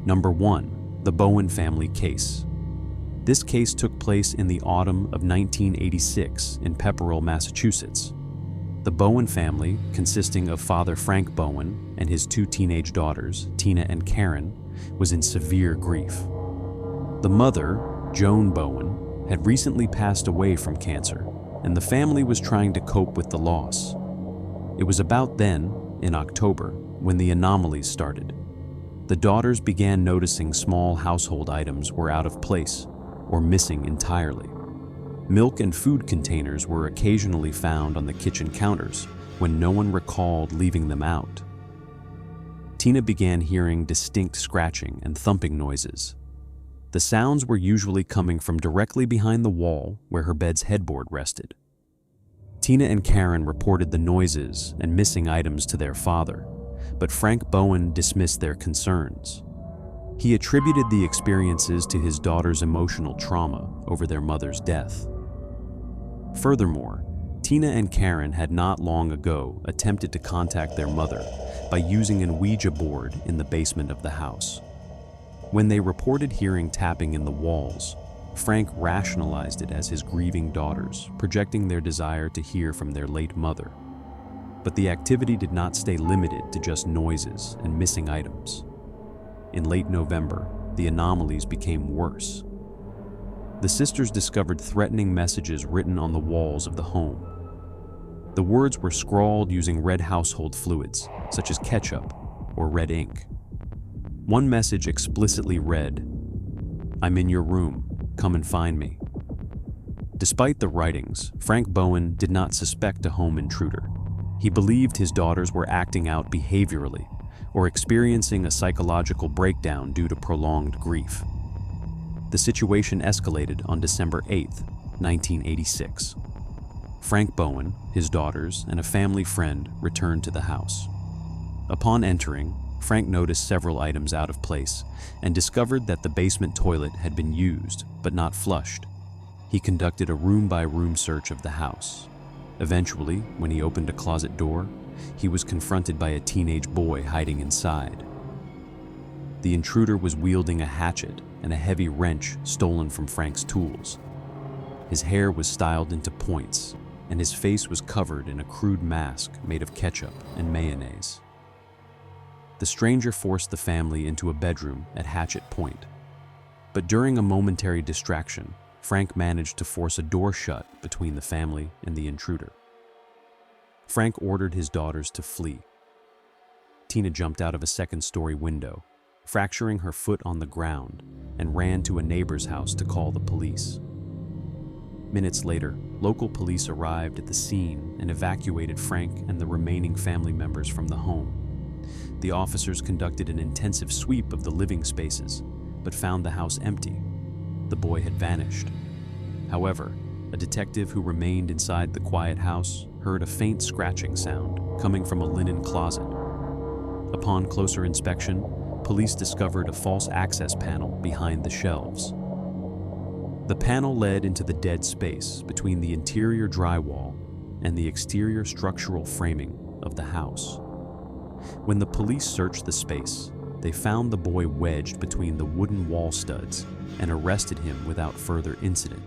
Number 1. The Bowen family case. This case took place in the autumn of 1986 in Pepperell, Massachusetts. The Bowen family, consisting of Father Frank Bowen and his 2 teenage daughters, Tina and Karen, was in severe grief. The mother, Joan Bowen, had recently passed away from cancer, and the family was trying to cope with the loss. It was about then, in October, when the anomalies started. The daughters began noticing small household items were out of place or missing entirely. Milk and food containers were occasionally found on the kitchen counters when no one recalled leaving them out. Tina began hearing distinct scratching and thumping noises. The sounds were usually coming from directly behind the wall where her bed's headboard rested. Tina and Karen reported the noises and missing items to their father, but Frank Bowen dismissed their concerns. He attributed the experiences to his daughter's emotional trauma over their mother's death. Furthermore, Tina and Karen had not long ago attempted to contact their mother by using an Ouija board in the basement of the house. When they reported hearing tapping in the walls, Frank rationalized it as his grieving daughters, projecting their desire to hear from their late mother. But the activity did not stay limited to just noises and missing items. In late November, the anomalies became worse. The sisters discovered threatening messages written on the walls of the home. The words were scrawled using red household fluids, such as ketchup or red ink. One message explicitly read, "I'm in your room, come and find me." Despite the writings, Frank Bowen did not suspect a home intruder. He believed his daughters were acting out behaviorally or experiencing a psychological breakdown due to prolonged grief. The situation escalated on December 8, 1986. Frank Bowen, his daughters, and a family friend returned to the house. Upon entering, Frank noticed several items out of place and discovered that the basement toilet had been used but not flushed. He conducted a room-by-room search of the house. Eventually, when he opened a closet door, he was confronted by a teenage boy hiding inside. The intruder was wielding a hatchet and a heavy wrench stolen from Frank's tools. His hair was styled into points, and his face was covered in a crude mask made of ketchup and mayonnaise. The stranger forced the family into a bedroom at hatchet point. But during a momentary distraction, Frank managed to force a door shut between the family and the intruder. Frank ordered his daughters to flee. Tina jumped out of a second-story window, fracturing her foot on the ground, and ran to a neighbor's house to call the police. Minutes later, local police arrived at the scene and evacuated Frank and the remaining family members from the home. The officers conducted an intensive sweep of the living spaces, but found the house empty. The boy had vanished. However, a detective who remained inside the quiet house heard a faint scratching sound coming from a linen closet. Upon closer inspection, police discovered a false access panel behind the shelves. The panel led into the dead space between the interior drywall and the exterior structural framing of the house. When the police searched the space, they found the boy wedged between the wooden wall studs and arrested him without further incident.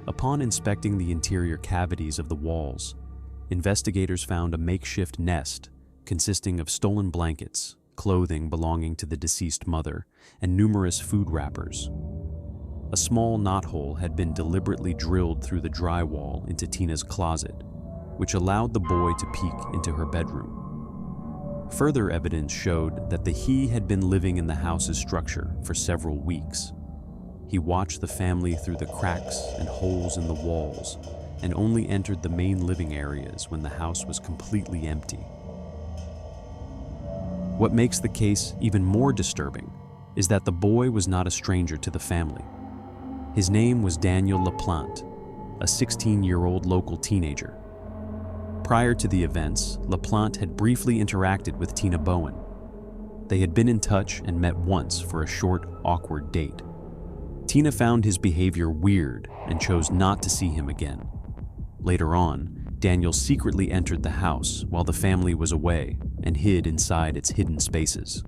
Upon inspecting the interior cavities of the walls, investigators found a makeshift nest consisting of stolen blankets, clothing belonging to the deceased mother, and numerous food wrappers. A small knothole had been deliberately drilled through the drywall into Tina's closet, which allowed the boy to peek into her bedroom. Further evidence showed that he had been living in the house's structure for several weeks. He watched the family through the cracks and holes in the walls and only entered the main living areas when the house was completely empty. What makes the case even more disturbing is that the boy was not a stranger to the family. His name was Daniel LaPlante, a 16-year-old local teenager. Prior to the events, LaPlante had briefly interacted with Tina Bowen. They had been in touch and met once for a short, awkward date. Tina found his behavior weird and chose not to see him again. Later on, Daniel secretly entered the house while the family was away and hid inside its hidden spaces.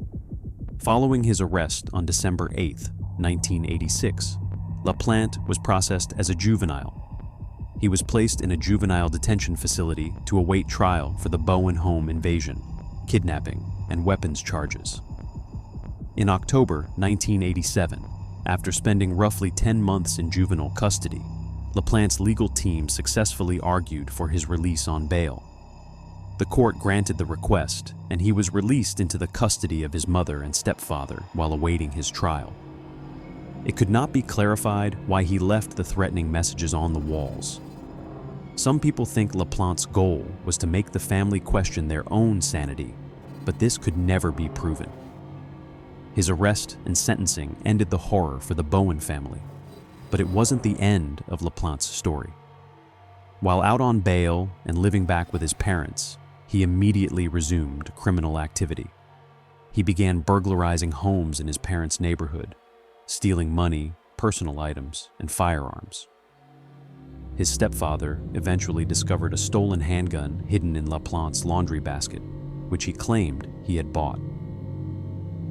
Following his arrest on December 8, 1986, LaPlante was processed as a juvenile. He was placed in a juvenile detention facility to await trial for the Bowen home invasion, kidnapping, and weapons charges. In October 1987, after spending roughly 10 months in juvenile custody, LaPlante's legal team successfully argued for his release on bail. The court granted the request, and he was released into the custody of his mother and stepfather while awaiting his trial. It could not be clarified why he left the threatening messages on the walls. Some people think LaPlante's goal was to make the family question their own sanity, but this could never be proven. His arrest and sentencing ended the horror for the Bowen family, but it wasn't the end of LaPlante's story. While out on bail and living back with his parents, he immediately resumed criminal activity. He began burglarizing homes in his parents' neighborhood, stealing money, personal items, and firearms. His stepfather eventually discovered a stolen handgun hidden in LaPlante's laundry basket, which he claimed he had bought.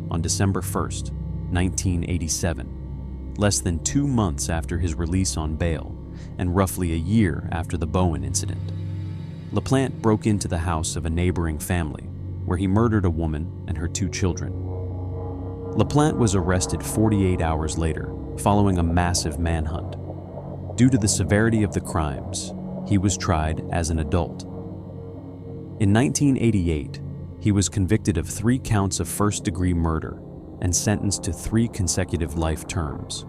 On December 1st, 1987, less than 2 months after his release on bail, and roughly a year after the Bowen incident, LaPlante broke into the house of a neighboring family, where he murdered a woman and her 2 children. LaPlante was arrested 48 hours later, following a massive manhunt. Due to the severity of the crimes, he was tried as an adult. In 1988, he was convicted of 3 counts of first-degree murder and sentenced to 3 consecutive life terms.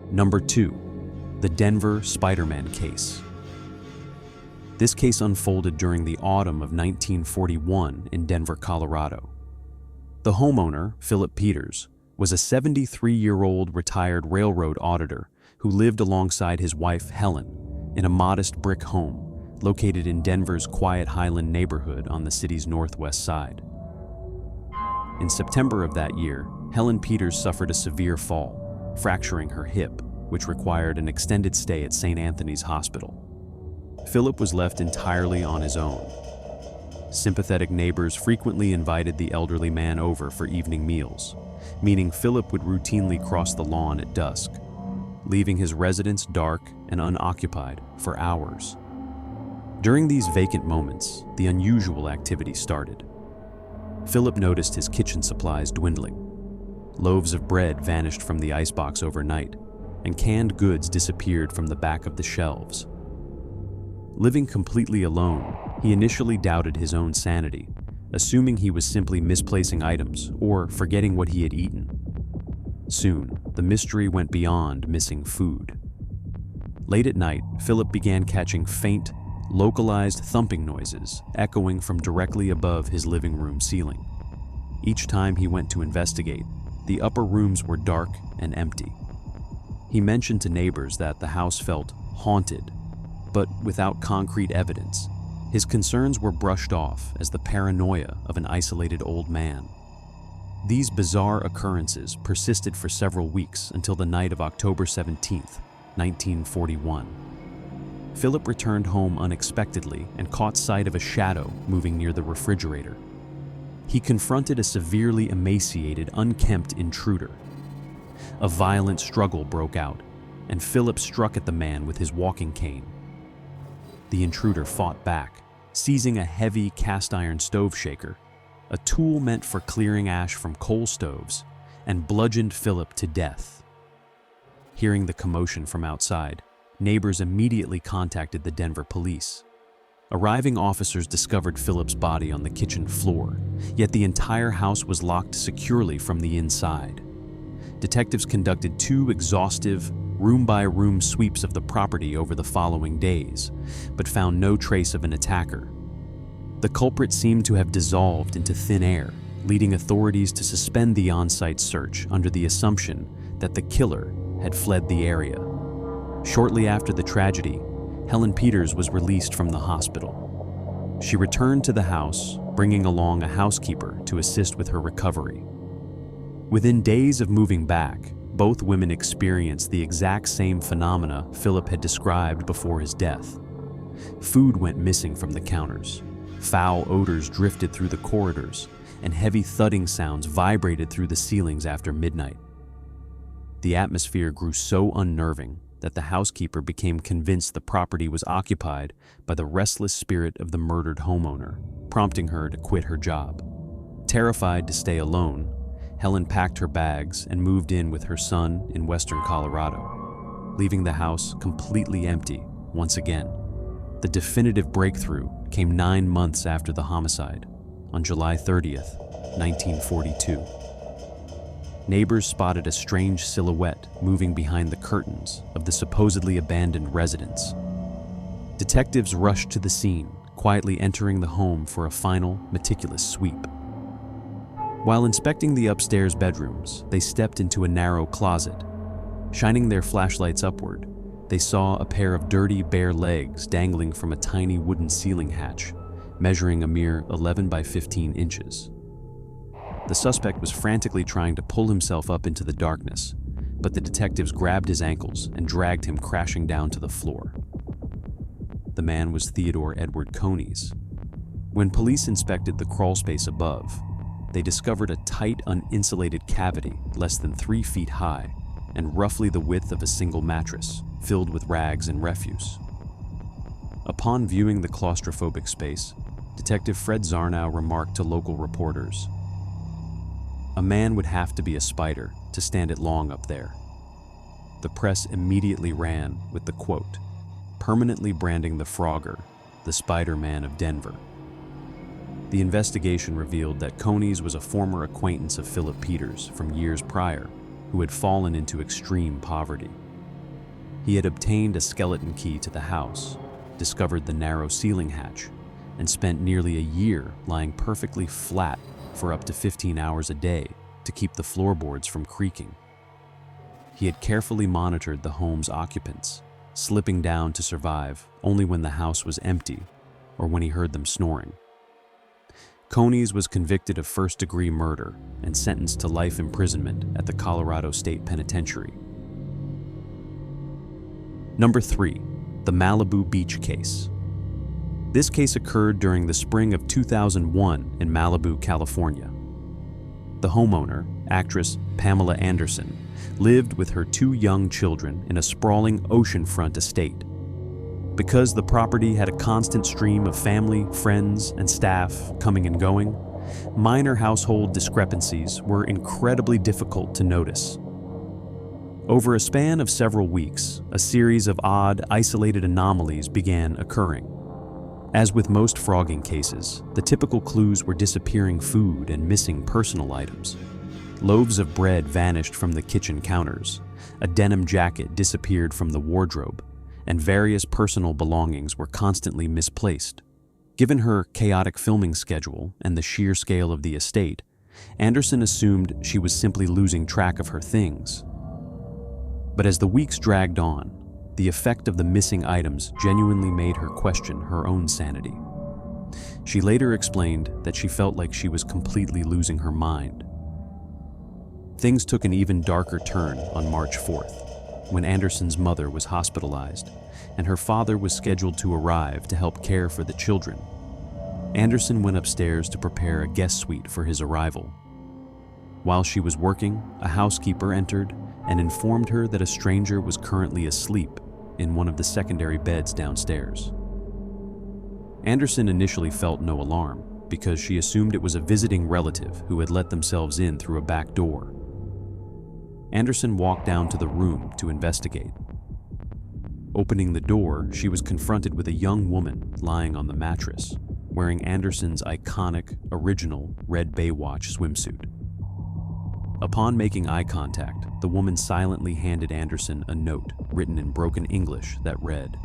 Number 2. The Denver Spiderman case. This case unfolded during the autumn of 1941 in Denver, Colorado. The homeowner, Philip Peters, was a 73-year-old retired railroad auditor who lived alongside his wife, Helen, in a modest brick home located in Denver's quiet Highland neighborhood on the city's northwest side. In September of that year, Helen Peters suffered a severe fall, fracturing her hip, which required an extended stay at St. Anthony's Hospital. Philip was left entirely on his own. Sympathetic neighbors frequently invited the elderly man over for evening meals, meaning Philip would routinely cross the lawn at dusk, leaving his residence dark and unoccupied for hours. During these vacant moments, the unusual activity started. Philip noticed his kitchen supplies dwindling. Loaves of bread vanished from the icebox overnight, and canned goods disappeared from the back of the shelves. Living completely alone, he initially doubted his own sanity, assuming he was simply misplacing items or forgetting what he had eaten. Soon, the mystery went beyond missing food. Late at night, Philip began catching faint, localized thumping noises echoing from directly above his living room ceiling. Each time he went to investigate, the upper rooms were dark and empty. He mentioned to neighbors that the house felt haunted, but without concrete evidence. His concerns were brushed off as the paranoia of an isolated old man. These bizarre occurrences persisted for several weeks until the night of October 17, 1941. Philip returned home unexpectedly and caught sight of a shadow moving near the refrigerator. He confronted a severely emaciated, unkempt intruder. A violent struggle broke out, and Philip struck at the man with his walking cane. The intruder fought back, seizing a heavy cast-iron stove shaker, a tool meant for clearing ash from coal stoves, and bludgeoned Philip to death. Hearing the commotion from outside, neighbors immediately contacted the Denver police. Arriving officers discovered Philip's body on the kitchen floor, yet the entire house was locked securely from the inside. Detectives conducted 2 exhaustive, room-by-room sweeps of the property over the following days, but found no trace of an attacker. The culprit seemed to have dissolved into thin air, leading authorities to suspend the on-site search under the assumption that the killer had fled the area. Shortly after the tragedy, Helen Peters was released from the hospital. She returned to the house, bringing along a housekeeper to assist with her recovery. Within days of moving back, both women experienced the exact same phenomena Philip had described before his death. Food went missing from the counters, foul odors drifted through the corridors, and heavy thudding sounds vibrated through the ceilings after midnight. The atmosphere grew so unnerving that the housekeeper became convinced the property was occupied by the restless spirit of the murdered homeowner, prompting her to quit her job. Terrified to stay alone, Helen packed her bags and moved in with her son in western Colorado, leaving the house completely empty once again. The definitive breakthrough came 9 months after the homicide, on July 30th, 1942. Neighbors spotted a strange silhouette moving behind the curtains of the supposedly abandoned residence. Detectives rushed to the scene, quietly entering the home for a final, meticulous sweep. While inspecting the upstairs bedrooms, they stepped into a narrow closet. Shining their flashlights upward, they saw a pair of dirty, bare legs dangling from a tiny wooden ceiling hatch, measuring a mere 11 by 15 inches. The suspect was frantically trying to pull himself up into the darkness, but the detectives grabbed his ankles and dragged him crashing down to the floor. The man was Theodore Edward Coneys. When police inspected the crawlspace above, they discovered a tight, uninsulated cavity less than 3 feet high and roughly the width of a single mattress, filled with rags and refuse. Upon viewing the claustrophobic space, Detective Fred Zarnow remarked to local reporters, "A man would have to be a spider to stand it long up there." The press immediately ran with the quote, permanently branding the Frogger the Spiderman of Denver. The investigation revealed that Coneys was a former acquaintance of Philip Peters from years prior, who had fallen into extreme poverty. He had obtained a skeleton key to the house, discovered the narrow ceiling hatch, and spent nearly a year lying perfectly flat for up to 15 hours a day to keep the floorboards from creaking. He had carefully monitored the home's occupants, slipping down to survive only when the house was empty or when he heard them snoring. Coneys was convicted of first-degree murder and sentenced to life imprisonment at the Colorado State Penitentiary. Number 3, the Malibu Beach case. This case occurred during the spring of 2001 in Malibu, California. The homeowner, actress Pamela Anderson, lived with her 2 young children in a sprawling oceanfront estate. Because the property had a constant stream of family, friends, and staff coming and going, minor household discrepancies were incredibly difficult to notice. Over a span of several weeks, a series of odd, isolated anomalies began occurring. As with most phrogging cases, the typical clues were disappearing food and missing personal items. Loaves of bread vanished from the kitchen counters, a denim jacket disappeared from the wardrobe, and various personal belongings were constantly misplaced. Given her chaotic filming schedule and the sheer scale of the estate, Anderson assumed she was simply losing track of her things. But as the weeks dragged on, the effect of the missing items genuinely made her question her own sanity. She later explained that she felt like she was completely losing her mind. Things took an even darker turn on March 4th, when Anderson's mother was hospitalized, and her father was scheduled to arrive to help care for the children. Anderson went upstairs to prepare a guest suite for his arrival. While she was working, a housekeeper entered and informed her that a stranger was currently asleep in one of the secondary beds downstairs. Anderson initially felt no alarm because she assumed it was a visiting relative who had let themselves in through a back door. Anderson walked down to the room to investigate. Opening the door, she was confronted with a young woman lying on the mattress, wearing Anderson's iconic, original red Baywatch swimsuit. Upon making eye contact, the woman silently handed Anderson a note written in broken English that read,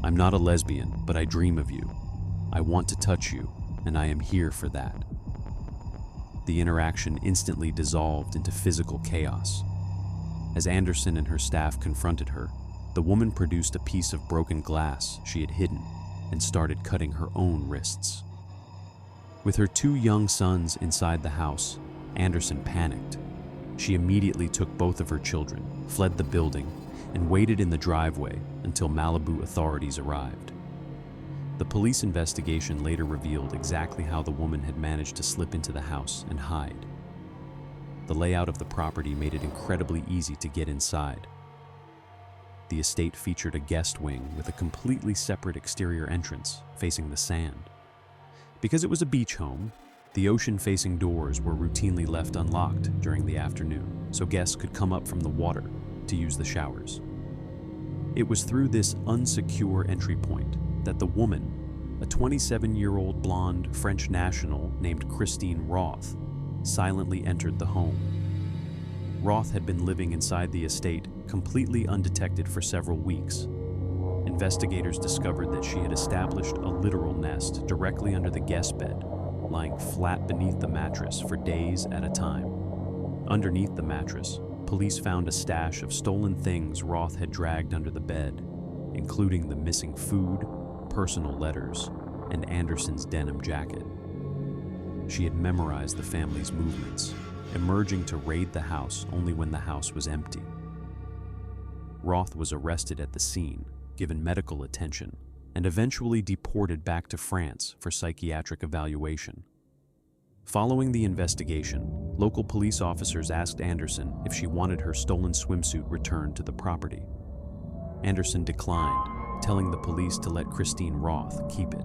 "I'm not a lesbian, but I dream of you. I want to touch you, and I am here for that." The interaction instantly dissolved into physical chaos. As Anderson and her staff confronted her, the woman produced a piece of broken glass she had hidden and started cutting her own wrists. With her 2 young sons inside the house, Anderson panicked. She immediately took both of her children, fled the building, and waited in the driveway until Malibu authorities arrived. The police investigation later revealed exactly how the woman had managed to slip into the house and hide. The layout of the property made it incredibly easy to get inside. The estate featured a guest wing with a completely separate exterior entrance facing the sand. Because it was a beach home, the ocean-facing doors were routinely left unlocked during the afternoon, so guests could come up from the water to use the showers. It was through this unsecure entry point that the woman, a 27-year-old blonde French national named Christine Roth, silently entered the home. Roth had been living inside the estate completely undetected for several weeks. Investigators discovered that she had established a literal nest directly under the guest bed, lying flat beneath the mattress for days at a time. Underneath the mattress, police found a stash of stolen things Roth had dragged under the bed, including the missing food, personal letters, and Anderson's denim jacket. She had memorized the family's movements, emerging to raid the house only when the house was empty. Roth was arrested at the scene, given medical attention, and eventually deported back to France for psychiatric evaluation. Following the investigation, local police officers asked Anderson if she wanted her stolen swimsuit returned to the property. Anderson declined, telling the police to let Christine Roth keep it.